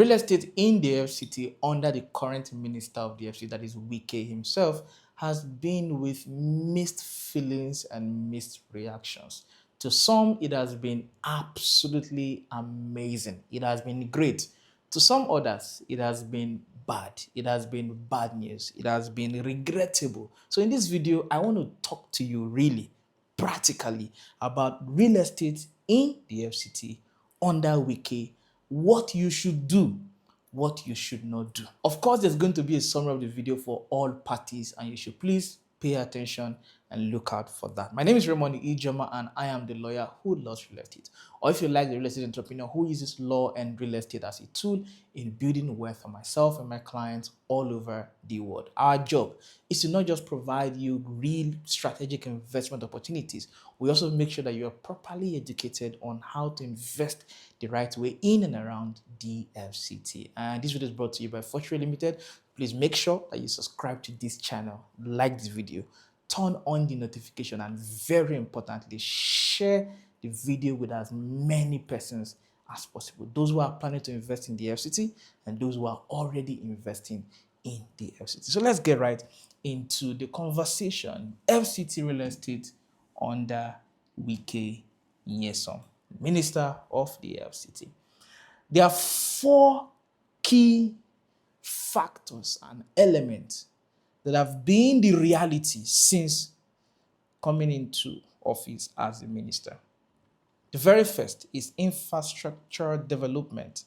Real estate in the FCT under the current minister of the FCT, that is Wike himself, has been with mixed feelings and mixed reactions. To some, it has been absolutely amazing. It has been great. To some others, it has been bad. It has been bad news. It has been regrettable. So in this video, I want to talk to you really practically about real estate in the FCT under Wike, what you should do, what you should not do. Of course, there's going to be a summary of the video for all parties, and you should please pay attention and look out for that. My name is Raymond Ijoma, and I am the lawyer who loves real estate. Or if you like the real estate entrepreneur who uses law and real estate as a tool in building wealth for myself and my clients all over the world. Our job is to not just provide you real strategic investment opportunities. We also make sure that you are properly educated on how to invest the right way in and around the FCT. And this video is brought to you by Fortreal Limited. Please make sure that you subscribe to this channel, like this video, turn on the notification, and very importantly, share the video with as many persons as possible. Those who are planning to invest in the FCT and those who are already investing in the FCT. So let's get right into the conversation. FCT real estate under Wike Nyesom, Minister of the FCT. There are four key factors and elements that have been the reality since coming into office as a minister. The very first is infrastructure development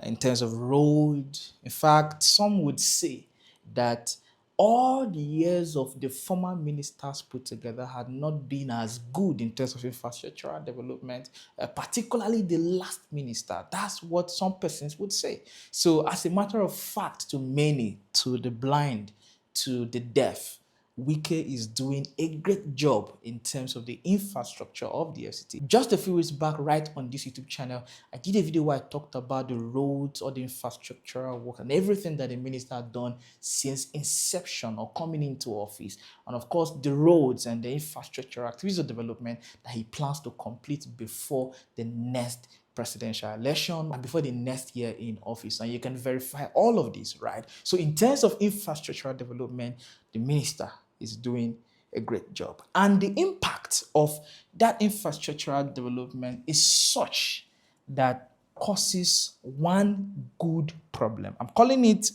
in terms of road. In fact, some would say that all the years of the former ministers put together had not been as good in terms of infrastructural development, particularly the last minister. That's what some persons would say. So as a matter of fact, to many, to the blind, to the deaf, Wike is doing a great job in terms of the infrastructure of the FCT. Just a few weeks back, right on this YouTube channel, I did a video where I talked about the roads or the infrastructural work and everything that the minister had done since inception or coming into office. And of course, the roads and the infrastructure activities of development that he plans to complete before the next presidential election and before the next year in office. And you can verify all of this, right? So in terms of infrastructural development, the minister is doing a great job. And the impact of that infrastructural development is such that causes one good problem. I'm calling it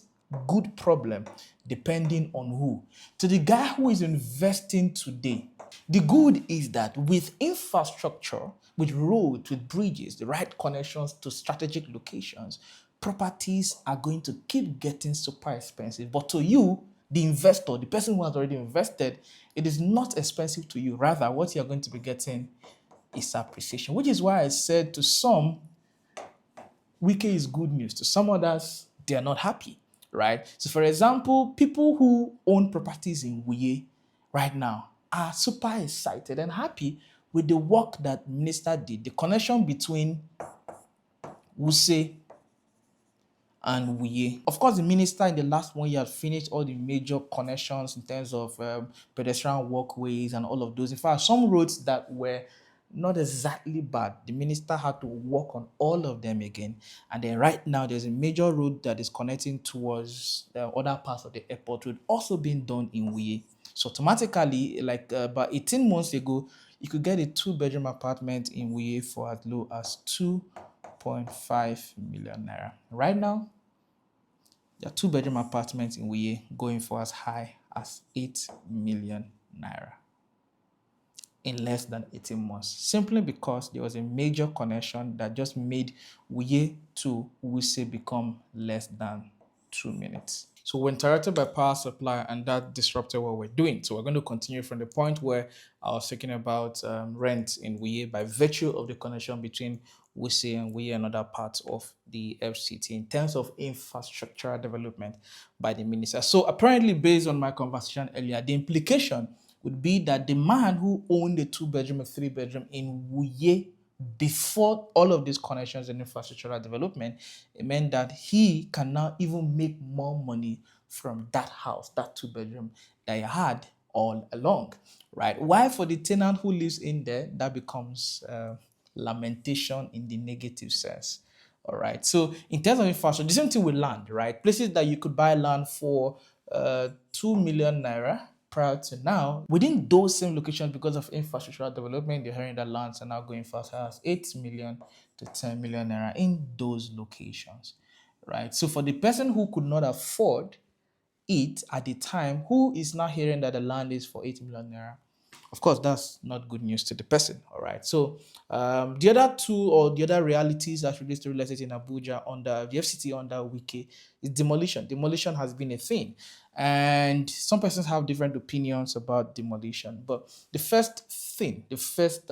good problem, depending on who. To the guy who is investing today, the good is that with infrastructure, with roads, with bridges, the right connections to strategic locations, properties are going to keep getting super expensive. But to you, the investor, the person who has already invested, it is not expensive to you. Rather, what you're going to be getting is appreciation, which is why I said to some, Wike is good news. To some others, they are not happy, right? So for example, people who own properties in Wuye right now are super excited and happy with the work that minister did. The connection between Wuse and Wuye. Of course, the minister in the last 1 year had finished all the major connections in terms of pedestrian walkways and all of those. In fact, some roads that were not exactly bad, the minister had to work on all of them again. And then right now, there's a major road that is connecting towards the other parts of the airport road also being done in Wuye. So automatically, like about 18 months ago, you could get a 2-bedroom apartment in Wuye for as low as 2.5 million naira. Right now, there are 2-bedroom apartments in Wuye going for as high as 8 million naira in less than 18 months, simply because there was a major connection that just made Wuye to Wuse become less than 2 minutes. So we're interrupted by power supply, and that disrupted what we're doing. So we're going to continue from the point where I was talking about rent in Wuye by virtue of the connection between Wuse and Wuye and other parts of the FCT in terms of infrastructural development by the minister. So apparently, based on my conversation earlier, the implication would be that the man who owned a 2-bedroom or 3-bedroom in Wuye before all of these connections and infrastructural development, it meant that he can now even make more money from that house, that 2-bedroom that he had all along, right? Why for the tenant who lives in there, that becomes lamentation in the negative sense All right. So in terms of infrastructure, the same thing with land, right? Places that you could buy land for 2 million naira prior to now, within those same locations, because of infrastructural development, they're hearing that lands are now going for as high as 8 million to 10 million naira in those locations, right? So for the person who could not afford it at the time, who is now hearing that the land is for 8 million naira, of course, that's not good news to the person. All right. So the other two or the other realities that relates to real estate in Abuja under the FCT under Wike is demolition. Demolition has been a thing, and some persons have different opinions about demolition. But the first thing, the first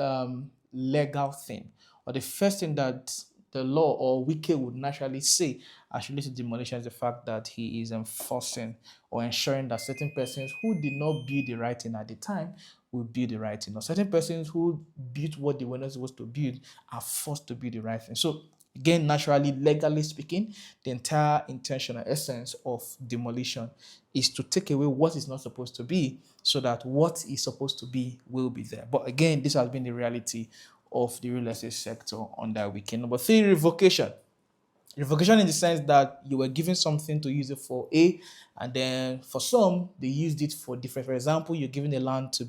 legal thing, or the first thing that the law or Wike would naturally say as related to demolition is the fact that he is enforcing or ensuring that certain persons who did not build the right thing at the time will build the right thing. Or certain persons who built what they were not supposed to build are forced to build the right thing. So again, naturally, legally speaking, the entire intention or essence of demolition is to take away what is not supposed to be so that what is supposed to be will be there. But again, this has been the reality of the real estate sector under weekend. Number three, revocation. Revocation in the sense that you were given something to use it for A, and then for some they used it for different. For example, you're given the land to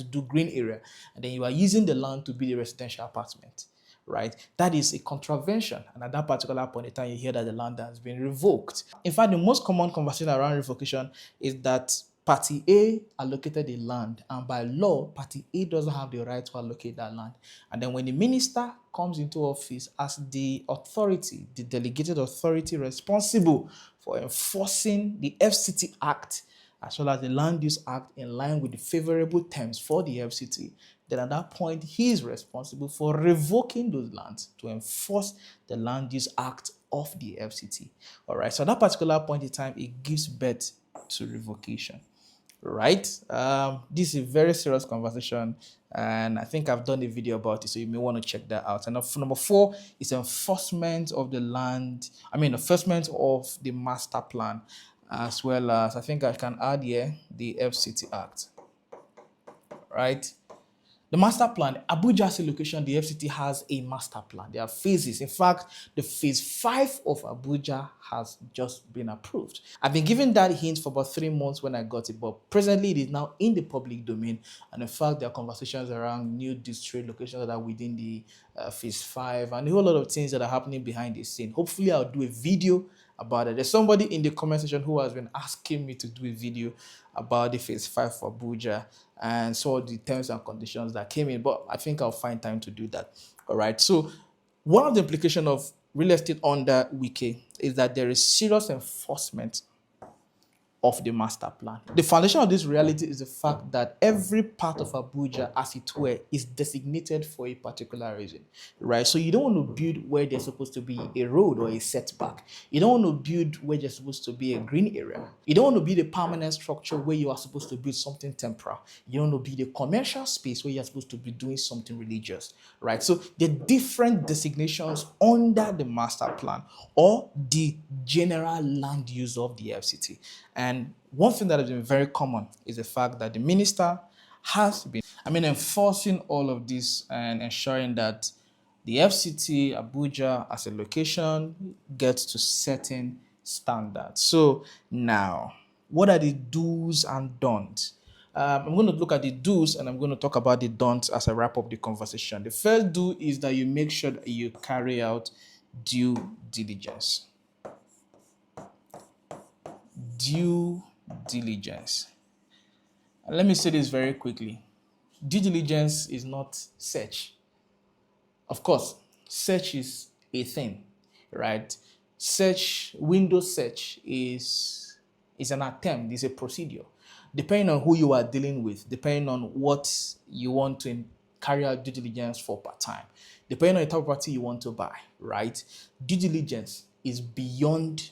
do green area, and then you are using the land to build a residential apartment, right? That is a contravention, and at that particular point in time, you hear that the land has been revoked. In fact, the most common conversation around revocation is that Party A allocated the land, and by law, Party A doesn't have the right to allocate that land. And then when the minister comes into office as the authority, the delegated authority responsible for enforcing the FCT Act, as well as the Land Use Act in line with the favorable terms for the FCT, then at that point, he is responsible for revoking those lands to enforce the Land Use Act of the FCT. All right, so at that particular point in time, it gives birth to revocation, right? This is a very serious conversation, and I think I've done a video about it, so you may want to check that out. And number four is enforcement of the enforcement of the master plan, as well as I think I can add here the FCT Act, right? The master plan, Abuja's location, the FCT has a master plan. There are phases. In fact, the phase 5 of Abuja has just been approved. I've been given that hint for about 3 months when I got it, but presently it is now in the public domain. And in fact, there are conversations around new district locations that are within the phase 5 and a whole lot of things that are happening behind the scene. Hopefully, I'll do a video about it. There's somebody in the comment section who has been asking me to do a video about the phase 5 for Abuja and so the terms and conditions that came in, but I think I'll find time to do that. All right. So one of the implications of real estate under Wike is that there is serious enforcement of the master plan. The foundation of this reality is the fact that every part of Abuja, as it were, is designated for a particular reason, right? So you don't want to build where there's supposed to be a road or a setback. You don't want to build where there's supposed to be a green area. You don't want to build a permanent structure where you are supposed to build something temporal. You don't want to build a commercial space where you're supposed to be doing something religious, right? So the different designations under the master plan or the general land use of the FCT. And one thing that has been very common is the fact that the minister has been, enforcing all of this and ensuring that the FCT Abuja as a location gets to certain standards. So now, what are the do's and don'ts? I'm going to look at the do's and I'm going to talk about the don'ts as I wrap up the conversation. The first do is that you make sure that you carry out due diligence. Due diligence. And let me say this very quickly. Due diligence is not search. Of course, search is a thing, right? Window search is an attempt, is a procedure. Depending on who you are dealing with, depending on what you want to carry out due diligence for per time, depending on the type of property you want to buy, right? Due diligence is beyond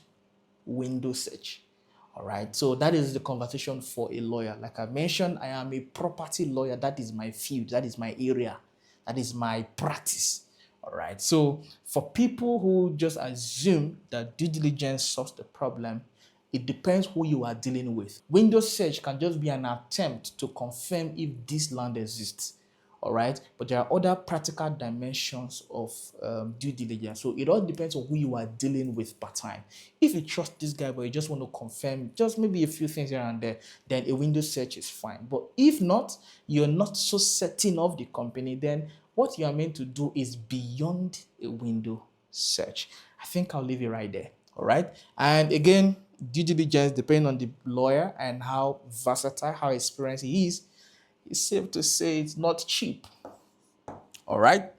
window search. All right, so that is the conversation for a lawyer. Like I mentioned, I am a property lawyer. That is my field. That is my area. That is my practice. All right, so for people who just assume that due diligence solves the problem, it depends who you are dealing with. Window search can just be an attempt to confirm if this land exists. all right? But there are other practical dimensions of due diligence. So it all depends on who you are dealing with per time. If you trust this guy, but you just want to confirm just maybe a few things here and there, then a window search is fine. But if not, you're not so certain of the company, then what you are meant to do is beyond a window search. I think I'll leave it right there. All right. And again, due diligence, depending on the lawyer and how versatile, how experienced he is, it's safe to say it's not cheap. All right.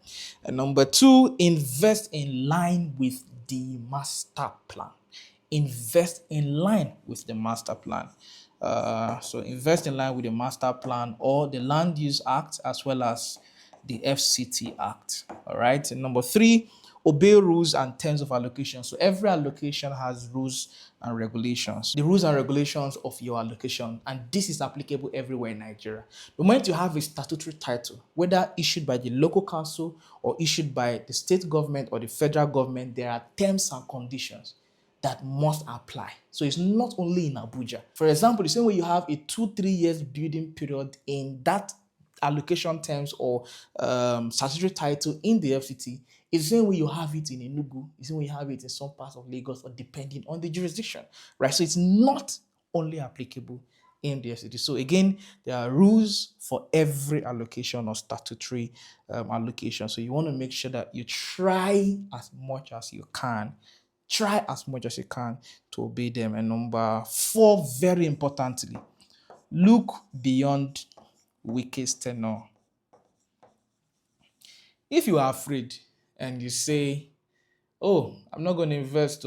And number two, invest in line with the master plan. Invest in line with the master plan. So invest in line with the master plan or the Land Use Act as well as the FCT Act. All right. And number three, obey rules and terms of allocation. So every allocation has rules and regulations. The rules and regulations of your allocation, and this is applicable everywhere in Nigeria. The moment you have a statutory title, whether issued by the local council or issued by the state government or the federal government, there are terms and conditions that must apply. So it's not only in Abuja. For example, the same way you have a 2-3 years building period in that allocation terms or statutory title in the FCT, it's the same way you have it in Enugu, it's the same way you have it in some parts of Lagos, or depending on the jurisdiction, right? So it's not only applicable in the FCT. So again, there are rules for every allocation or statutory allocation. So you want to make sure that you try as much as you can to obey them. And number four, very importantly, look beyond Wike's tenure. If you are afraid and you say, oh, I'm not going to invest,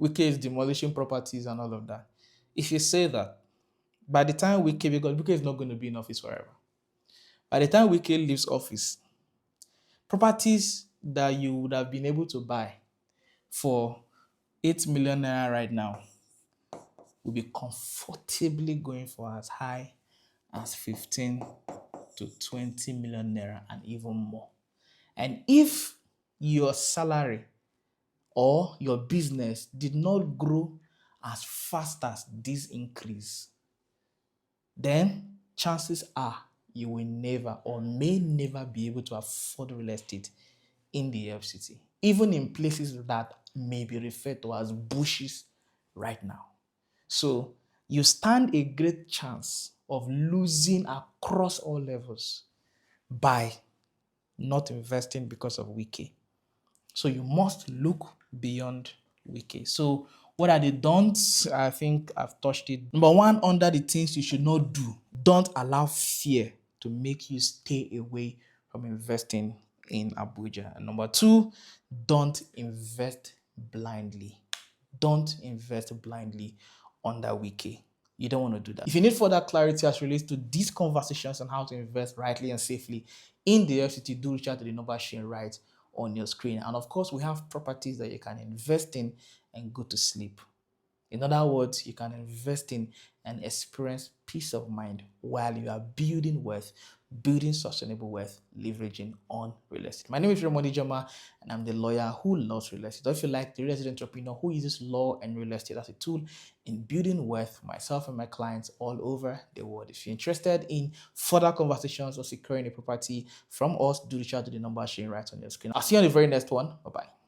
Wike is demolishing properties and all of that. If you say that, by the time because Wike is not going to be in office forever. By the time Wike leaves office, properties that you would have been able to buy for 8 million naira right now will be comfortably going for as high as 15 to 20 million naira and even more. And if your salary or your business did not grow as fast as this increase, then chances are you will never or may never be able to afford real estate in the FCT, even in places that may be referred to as bushes right now. So you stand a great chance of losing across all levels by not investing because of Wike. So you must look beyond Wike. So what are the don'ts? I think I've touched it. Number one, under the things you should not do, don't allow fear to make you stay away from investing in Abuja. And number two, don't invest blindly. Don't invest blindly under Wike. You don't want to do that. If you need further clarity as relates to these conversations on how to invest rightly and safely in the FCT, do reach out to the number sharing right on your screen. And of course, we have properties that you can invest in and go to sleep. In other words, you can invest in and experience peace of mind while you are building wealth, building sustainable wealth, leveraging on real estate. My name is Nyesom, and I'm the lawyer who loves real estate. If you like the real estate entrepreneur who uses law and real estate as a tool in building wealth for myself and my clients all over the world. If you're interested in further conversations or securing a property from us, do reach out to the number sharing right on your screen. I'll see you on the very next one. Bye-bye.